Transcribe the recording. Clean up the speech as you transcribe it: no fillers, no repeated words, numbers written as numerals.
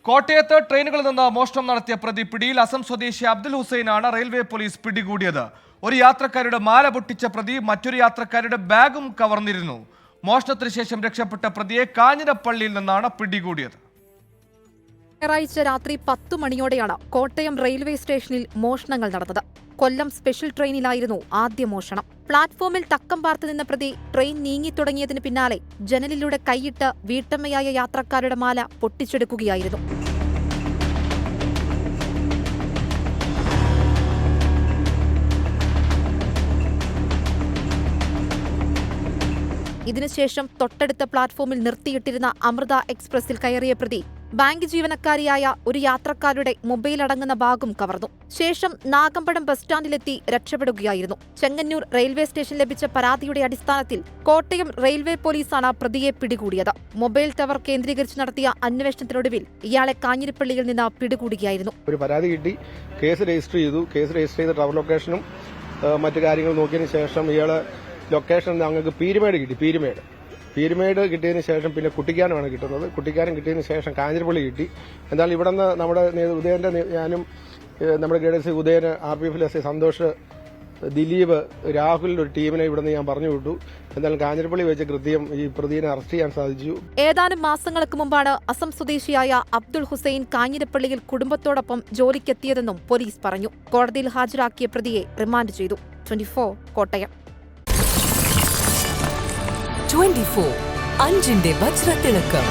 കോട്ടയത്ത് ട്രെയിനുകളിൽ നിന്ന് മോഷണം നടത്തിയ പ്രതി പിടിയിൽ. അസം സ്വദേശി അബ്ദുൽ ഹുസൈനാണ് റെയിൽവേ പോലീസ് പിടികൂടിയത്. ഒരു യാത്രക്കാരുടെ മാല പൊട്ടിച്ച പ്രതി മറ്റൊരു യാത്രക്കാരുടെ ബാഗും കവർന്നിരുന്നു. മോഷണത്തിന് ശേഷം രക്ഷപ്പെട്ട പ്രതിയെ കാഞ്ഞിരപ്പള്ളിയിൽ നിന്നാണ് പിടികൂടിയത്. ഞായറാഴ്ച രാത്രി 10 മണിയോടെയാണ് കോട്ടയം റെയിൽവേ സ്റ്റേഷനിൽ മോഷണങ്ങൾ നടന്നത്. കൊല്ലം സ്പെഷ്യൽ ട്രെയിനിലായിരുന്നു ആദ്യ മോഷണം. പ്ലാറ്റ്ഫോമിൽ തക്കം പാർത്ത് നിന്ന പ്രതി ട്രെയിൻ നീങ്ങിത്തുടങ്ങിയതിന് പിന്നാലെ ജനലിലൂടെ കൈയിട്ട് വീട്ടമ്മയായ യാത്രക്കാരുടെ മാല പൊട്ടിച്ചെടുക്കുകയായിരുന്നു. ഇതിനുശേഷം തൊട്ടടുത്ത പ്ലാറ്റ്ഫോമിൽ നിർത്തിയിട്ടിരുന്ന അമൃത എക്സ്പ്രസിൽ കയറിയ പ്രതി ബാങ്ക് ജീവനക്കാരിയായ ഒരു യാത്രക്കാരുടെ മൊബൈൽ അടങ്ങുന്ന ബാഗും കവർന്നു. ശേഷം നാഗമ്പടം ബസ് സ്റ്റാൻഡിലെത്തി രക്ഷപ്പെടുകയായിരുന്നു. ചെങ്ങന്നൂർ റെയിൽവേ സ്റ്റേഷൻ ലഭിച്ച പരാതിയുടെ അടിസ്ഥാനത്തിൽ കോട്ടയം റെയിൽവേ പോലീസാണ് പ്രതിയെ പിടികൂടിയത്. മൊബൈൽ ടവർ കേന്ദ്രീകരിച്ച് നടത്തിയ അന്വേഷണത്തിനൊടുവിൽ ഇയാളെ കാഞ്ഞിരപ്പള്ളിയിൽ നിന്ന് പിടികൂടുകയായിരുന്നു. ഒരു പരാതി കിട്ടി, കേസ് രജിസ്റ്റർ ചെയ്തു. കേസ് രജിസ്റ്റർ ചെയ്ത ടവർ ലൊക്കേഷനും മറ്റു കാര്യങ്ങൾ നോക്കിയതിനു ശേഷം ഇയാളെ ലൊക്കേഷൻ ഞങ്ങൾക്ക് പീരുമേട് കിട്ടിയതിന് ശേഷം പിന്നെ കുട്ടിക്കാനമാണ് കിട്ടുന്നത്. കുട്ടിക്കാനം കിട്ടിയതിന് ശേഷം കാഞ്ഞിരപ്പള്ളി കിട്ടി. എന്നാൽ ഇവിടെ നിന്ന് നമ്മുടെ ഉദയന്റെ ഞാനും നമ്മുടെ ഗൈഡൻസ് ഉദയന് RPF സന്തോഷ്, ദിലീപ്, രാഹുൽ ഒരു ടീമിനെ ഇവിടെ നിന്ന് ഞാൻ പറഞ്ഞു വിട്ടു. എന്തായാലും കാഞ്ഞിരപ്പള്ളി വെച്ച് കൃത്യം ഈ പ്രതിയെ അറസ്റ്റ് ചെയ്യാൻ സാധിച്ചു. ഏതാനും മാസങ്ങൾക്ക് മുമ്പാണ് അസം സ്വദേശിയായ അബ്ദുൾ ഹുസൈൻ കാഞ്ഞിരപ്പള്ളിയിൽ കുടുംബത്തോടൊപ്പം ജോലിക്കെത്തിയതെന്നും പോലീസ് പറഞ്ഞു. കോടതിയിൽ ഹാജരാക്കിയ പ്രതിയെ റിമാൻഡ് ചെയ്തു. 24 കോട്ടയം. 24 അഞ്ചിന്റെ വജ്രത്തിളക്കം.